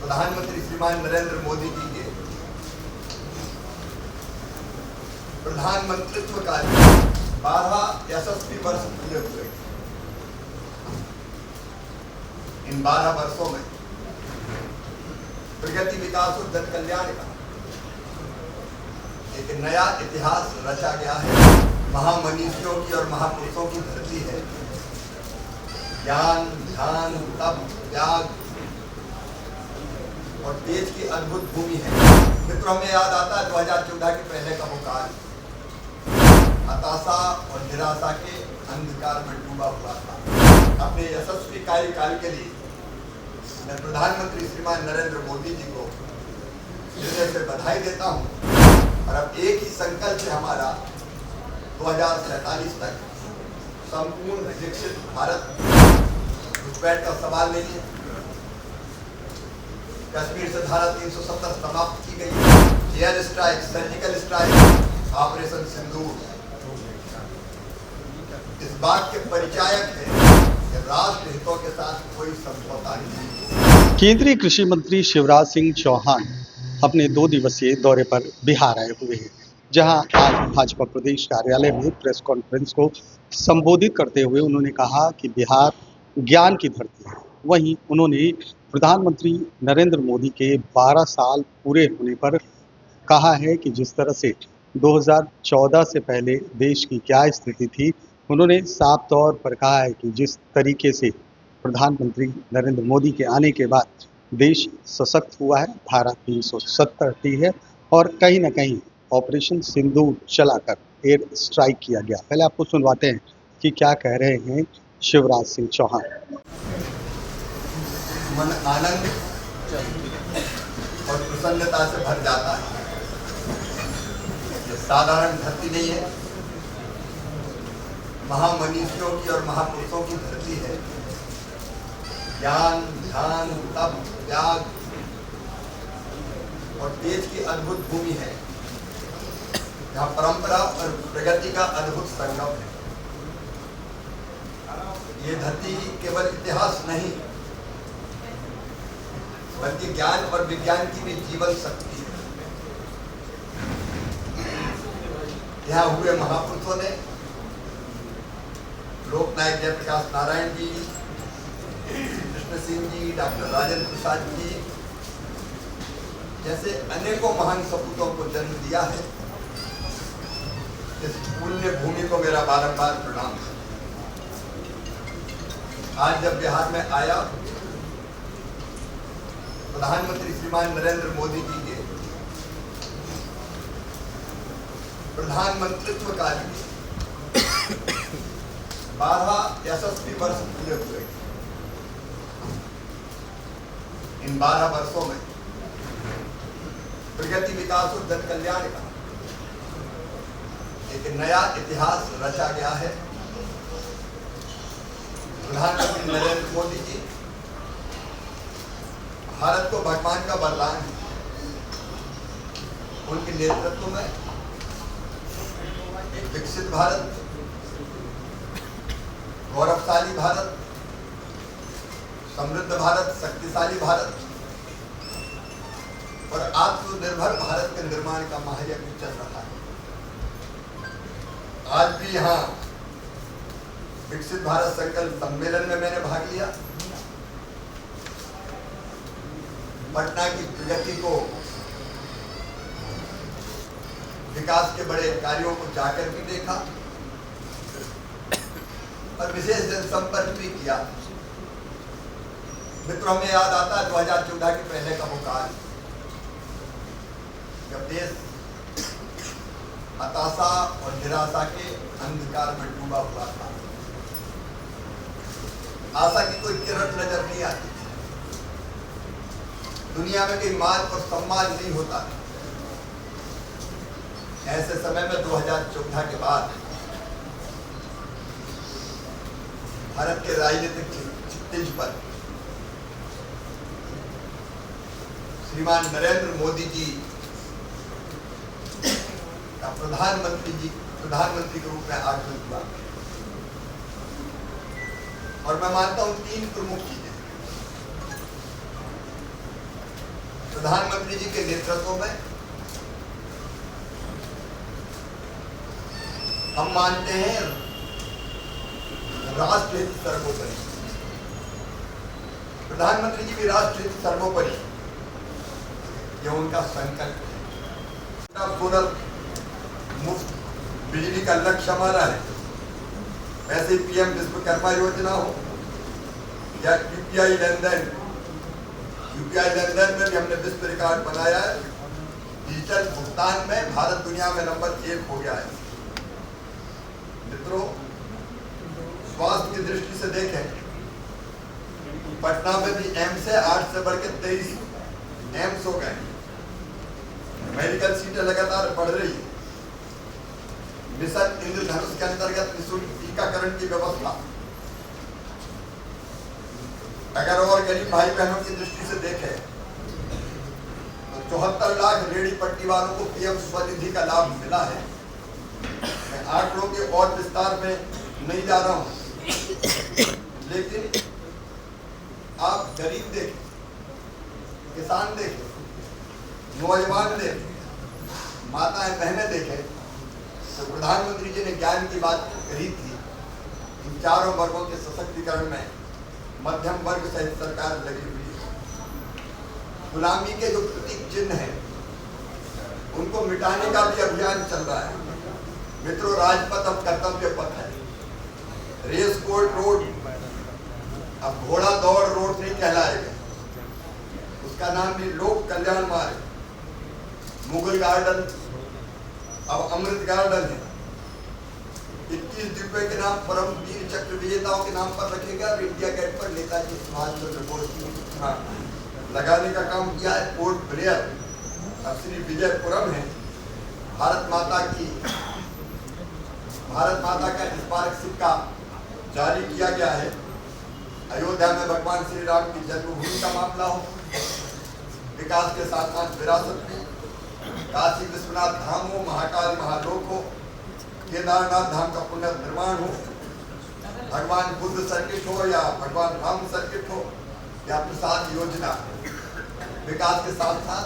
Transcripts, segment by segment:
प्रधानमंत्री श्रीमान नरेंद्र मोदी जी के प्रधानमंत्रित्व काल 12 यशस्वी वर्ष पूरे हुए। इन 12 वर्षों में प्रगति, विकास और जन कल्याण का एक नया इतिहास रचा गया है। महामनीषियों की और महापुरुषों की धरती है। ज्ञान, ध्यान, तप, त्याग और तेज की अद्भुत भूमि है। मित्रों, हमें याद आता है 2014 के पहले का वो काल हताशा और निराशा के अंधकार में डूबा हुआ था। अपने यशस्वी कार्यकाल के लिए मैं प्रधानमंत्री श्रीमान नरेंद्र मोदी जी को हृदय से बधाई देता हूं। और अब एक ही संकल्प है हमारा 2047 तक संपूर्ण विकसित भारत। घुसपैठ का सवाल नहीं है। कश्मीर से धारा 370 समाप्त की गई। Air strike, surgical strike, operation Sindoor इस बात के परिचायक है कि राष्ट्र हितों के साथ कोई समझौता नहीं। केंद्रीय कृषि मंत्री शिवराज सिंह चौहान अपने 2 दिवसीय दौरे पर बिहार आए हुए हैं, जहां आज भाजपा प्रदेश कार्यालय में प्रेस कॉन्फ्रेंस को संबोधित करते हुए उन्होंने कहा कि बिहार ज्ञान की धरती है। वहीं उन्होंने प्रधानमंत्री नरेंद्र मोदी के 12 साल पूरे होने पर कहा है कि जिस तरह से 2014 से पहले देश की क्या स्थिति थी, उन्होंने साफ तौर पर कहा है कि जिस तरीके से प्रधानमंत्री नरेंद्र मोदी के आने के बाद देश सशक्त हुआ है, धारा 370 हटी है और कहीं ना कहीं ऑपरेशन सिंदूर चलाकर एयर स्ट्राइक किया गया। पहले आपको सुनवाते हैं कि क्या कह रहे हैं शिवराज सिंह चौहान। मन आनंद और प्रसन्नता से भर जाता है। ये साधारण धरती नहीं है। महामनीषियों की और महापुरुषों की धरती है। ज्ञान, ध्यान, तप, त्याग और तेज की अद्भुत भूमि है, जहाँ परंपरा और प्रगति का अद्भुत संगम है। ये धरती केवल इतिहास नहीं, बल्कि ज्ञान और विज्ञान की भी जीवन शक्ति है। यहाँ हुए महापुरुषों ने, लोकनायक जयप्रकाश नारायण जी, कृष्ण सिंह जी, डॉक्टर राजेंद्र प्रसाद जी जैसे अनेकों महान सपूतों को जन्म दिया है। इस पुण्य भूमि को मेरा बारंबार प्रणाम है। आज जब बिहार में आया, प्रधानमंत्री श्रीमान नरेंद्र मोदी जी के प्रधानमंत्रित्व काल में 12 यशस्वी वर्ष पूरे हुए। इन 12 वर्षों में प्रगति, विकास और जन कल्याण का एक नया इतिहास रचा गया है। प्रधानमंत्री नरेंद्र मोदी जी भारत को भगवान का वरदान है। उनके नेतृत्व में एक विकसित भारत, गौरवशाली भारत, समृद्ध भारत, शक्तिशाली भारत और आत्मनिर्भर भारत के निर्माण का महायज्ञ चल रहा है। आज भी यहाँ विकसित भारत संकल्प सम्मेलन में मैंने भाग लिया। पटना की प्रगति को, विकास के बड़े कार्यों को जाकर भी देखा और विशेष जनसंपर्क भी किया। मित्रों, हमें याद आता है 2014 के पहले का वो काल जब देश हताशा और निराशा के अंधकार में डूबा हुआ था। आशा की कोई किरण नजर नहीं आती। दुनिया में कोई मान और सम्मान नहीं होता। ऐसे समय में 2014 के बाद भारत के राजनीतिक क्षितिज पर श्रीमान नरेंद्र मोदी जी का प्रधानमंत्री के रूप में आगमन हुआ। और मैं मानता हूं 3 प्रमुख चीजें। प्रधानमंत्री जी के नेतृत्व में हम मानते हैं राष्ट्रहित सर्वोपरि। प्रधानमंत्री जी भी राष्ट्रहित सर्वोपरि, यह उनका संकल्प है। सोलर मुफ्त बिजली का लक्ष्य हमारा है। वैसे पीएम विश्वकर्मा योजना हो या यूपीआई लेनदेन में भी हमने विश्व रिकॉर्ड बनाया है। डिजिटल भुगतान में भारत दुनिया में नंबर 1 हो गया है। मित्रों, स्वास्थ्य की दृष्टि से देखें, पटना में भी एम्स है, 8 से बढ़ के 23 एम्स हो गए। मेडिकल सीटें लगातार बढ़ रही है। मिशन इंद्रधनुष के अंतर्गत निःशुल्क टीकाकरण की व्यवस्था। अगर और गरीब भाई बहनों की दृष्टि से देखें तो 74 लाख रेहड़ी पट्टी वालों को पीएम स्वनिधि का लाभ मिला है। मैं आंकड़ों के और विस्तार में नहीं जा रहा हूं, लेकिन आप गरीब देखें, किसान देखें, नौजवान देखें, माताएं बहनें देखें, तो प्रधानमंत्री जी ने ज्ञान की बात कही थी। इन चारों वर्गों के सशक्तिकरण में मध्यम वर्ग सहित सरकार लगी हुई है। गुलामी के जो प्रतीक चिन्ह हैं उनको मिटाने का भी अभियान चल रहा है। मित्रों, राजपथ अब कर्तव्य पथ है। रेस कोर्स रोड अब घोड़ा दौड़ रोड नहीं कहलाएगा, उसका नाम भी लोक कल्याण मार्ग। मुगल गार्डन अब अमृत गार्डन है। 21 डिब्बे के नाम परम वीर चक्र विजेताओं के नाम पर रखेगा और इंडिया गेट पर नेताजी सुभाष चंद्र बोस की लगाने का काम किया है। पोर्ट ब्लेयर अब श्री विजयपुरम है। भारत माता का स्मारक सिक्का जारी किया गया है। अयोध्या में भगवान श्री राम की जन्मभूमि का मामला हो, विकास के साथ साथ विरासत भी। काशी विश्वनाथ धाम हो, महाकाल महालोक हो, केदारनाथ धाम का पुनर्निर्माण हो, भगवान बुद्ध सर्किट हो या भगवान राम सर्किट हो या प्रसाद योजना, विकास के साथ साथ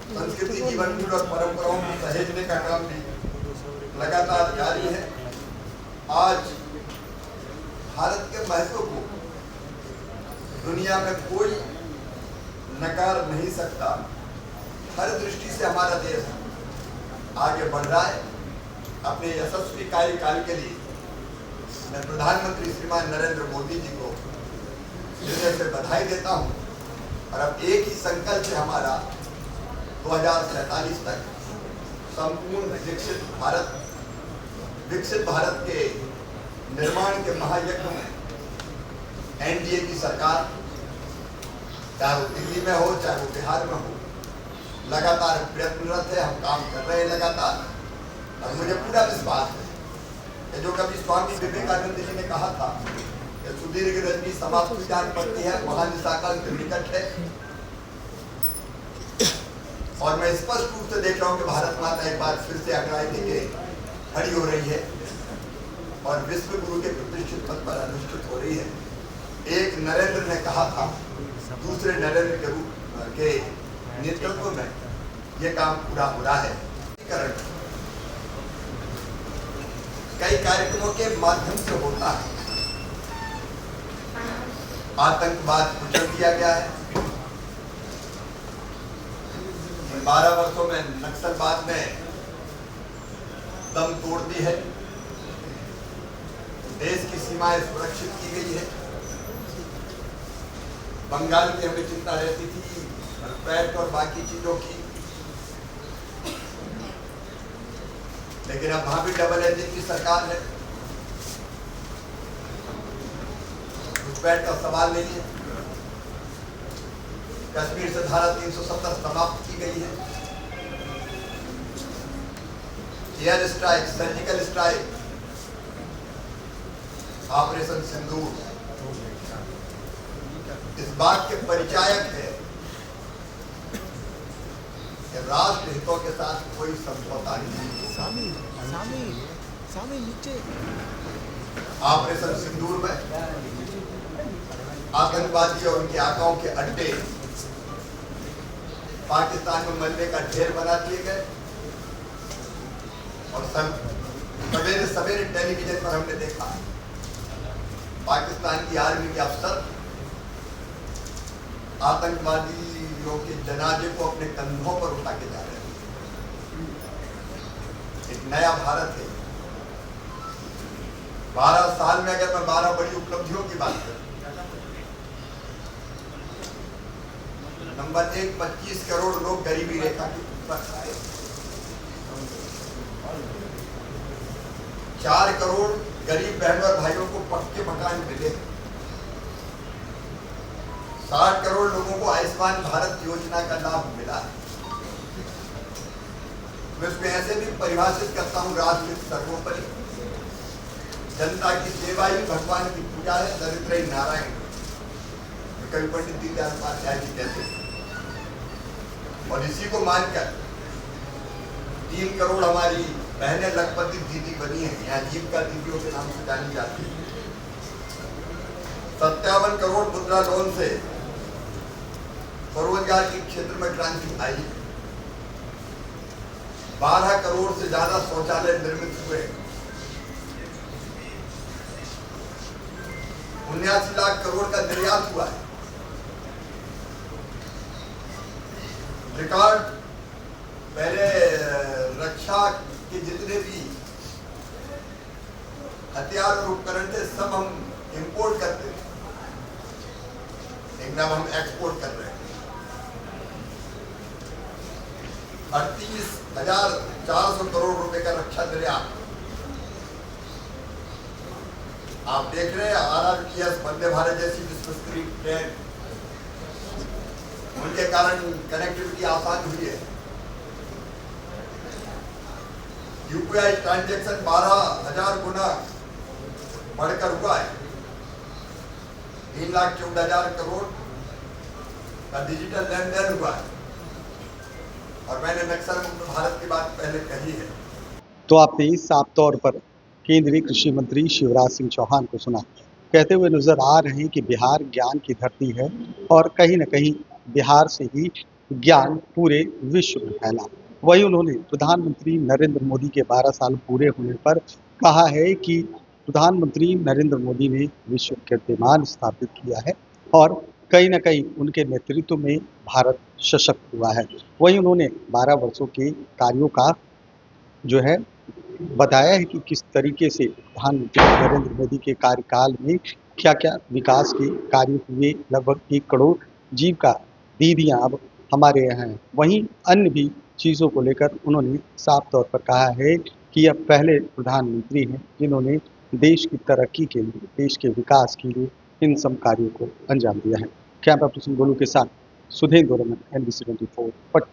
संस्कृति, जीवन मूल्य और परंपराओं को सहेजने का काम भी लगातार जारी है। आज भारत के महत्व को दुनिया में कोई नकार नहीं सकता। हर दृष्टि से हमारा देश आगे बढ़ रहा है। अपने यशस्वी कार्यकाल के लिए मैं प्रधानमंत्री श्रीमान नरेंद्र मोदी जी को हृदय से बधाई देता हूं। और अब एक ही संकल्प है हमारा, 2047 तक संपूर्ण विकसित भारत के निर्माण के महायज्ञ में एनडीए की सरकार, चाहे वो दिल्ली में हो चाहे वो बिहार में हो, लगातार प्रयत्नरत है। हम काम कर रहे हैं लगातार। और मुझे पूरा विश्वास है कि जो कभी स्वामी विवेकानंद जी ने कहा था कि सुदीर्घ रजनी समाप्त जान पड़ती है, महानिशा का निकट है। और मैं स्पष्ट रूप से देख रहा हूँ कि भारत माता एक बार फिर से अग्राही के खड़ी हो रही है और विश्व गुरु के प्रतिष्ठित पद पर अनुष्ठित हो रही है। एक नरेंद्र ने कहा था, दूसरे नरेंद्र के रूप के नेतृत्व में यह काम पूरा हो रहा है। कई कार्यक्रमों के माध्यम से होता है। आतंकवाद कुचल दिया गया है। 12 वर्षों में नक्सलवाद ने दम तोड़ दी है। देश की सीमाएं सुरक्षित की गई है। बंगाल की हमें चिंता रहती थी, पैट और बाकी चीजों की, लेकिन अब वहां भी डबल इंजन की सरकार है। घुसपैठ का सवाल नहीं है। कश्मीर से धारा 370 समाप्त की गई है। Air strike, surgical strike, operation Sindoor इस बात के परिचायक है कि राष्ट्र हितों के साथ कोई समझौता नहीं। ऑपरेशन सिंदूर में आतंकवादी और उनके आकाओं के अड्डे पाकिस्तान में मलबे का ढेर बना दिए गए। और सवेरे सवेरे टेलीविजन पर हमने देखा पाकिस्तान की आर्मी के अफसर आतंकवादियों के जनाजे को अपने कंधों पर उठा के जा रहे हैं। एक नया भारत है। 12 साल में अगर मैं 12 बड़ी उपलब्धियों की बात करूं, नंबर 1, 25 करोड़ लोग गरीबी रेखा के ऊपर आए। 4 करोड़ गरीब बहन और भाइयों को पक्के मकान मिले। 60 करोड़ लोगों को आयुष्मान भारत योजना का लाभ मिला। मैं उसमें ऐसे भी परिभाषित करता हूं, राजनीति सर्वोपरि, जनता की सेवा ही भगवान की पूजा है, दरिद्र ही नारायण। कवि पंडित दीनदयाल उपाध्याय जी कहते हैं। और इसी को मानकर 3 करोड़ हमारी बहनें लखपति दीदी बनी है, यहाँ जीविका दीदियों के नाम से जानी जाती है। 57 करोड़ मुद्रा लोन से स्वरोजगार के क्षेत्र में क्रांति आई। 12 करोड़ से ज्यादा शौचालय निर्मित हुए। 79 लाख करोड़ का निर्यात हुआ है। रिकॉर्ड पहले रक्षा के जितने भी हथियार और उपकरण थे सब हम इंपोर्ट करते थे, लेकिन अब हम एक्सपोर्ट कर रहे हैं। 38,400 करोड़ रुपए का रक्षा निर्यात। आप देख रहे हैं RRTS, वंदे भारत जैसी विश्वस्तरीय ट्रेन, उनके कारण कनेक्टिविटी आसान हुई है। यूपीआई ट्रांजैक्शन 12,000 गुना बढ़कर हुआ है। 3,14,000 करोड़ का डिजिटल लेन देन हुआ है। और मैंने नक्सल मुक्त भारत की बात पहले कही है। तो आपने साफ तौर पर केंद्रीय कृषि मंत्री शिवराज सिंह चौहान को सुना कहते हुए नजर आ रहे हैं कि बिहार ज्ञान की धरती है और कहीं न कहीं बिहार से ही ज्ञान पूरे विश्व में फैला। वही उन्होंने प्रधानमंत्री नरेंद्र मोदी के 12 साल पूरे होने पर कहा है कि प्रधानमंत्री नरेंद्र मोदी ने विश्व कीर्तिमान स्थापित किया है और कहीं न कहीं उनके नेतृत्व में भारत सशक्त हुआ है। वही उन्होंने 12 वर्षों के कार्यों का जो है बताया है कि किस तरीके से प्रधानमंत्री नरेंद्र मोदी के कार्यकाल में क्या-क्या विकास के कार्य हुए। लगभग 1 करोड़ जीविका दीदियां अब हमारे यहाँ हैं। वहीं अन्य भी चीज़ों को लेकर उन्होंने साफ तौर पर कहा है कि यह पहले प्रधानमंत्री हैं जिन्होंने देश की तरक्की के लिए, देश के विकास के लिए इन सब कार्यों को अंजाम दिया है। कैमरा पर्सन गोलू के साथ सुधींद्र रमन, NBC 24 पटना।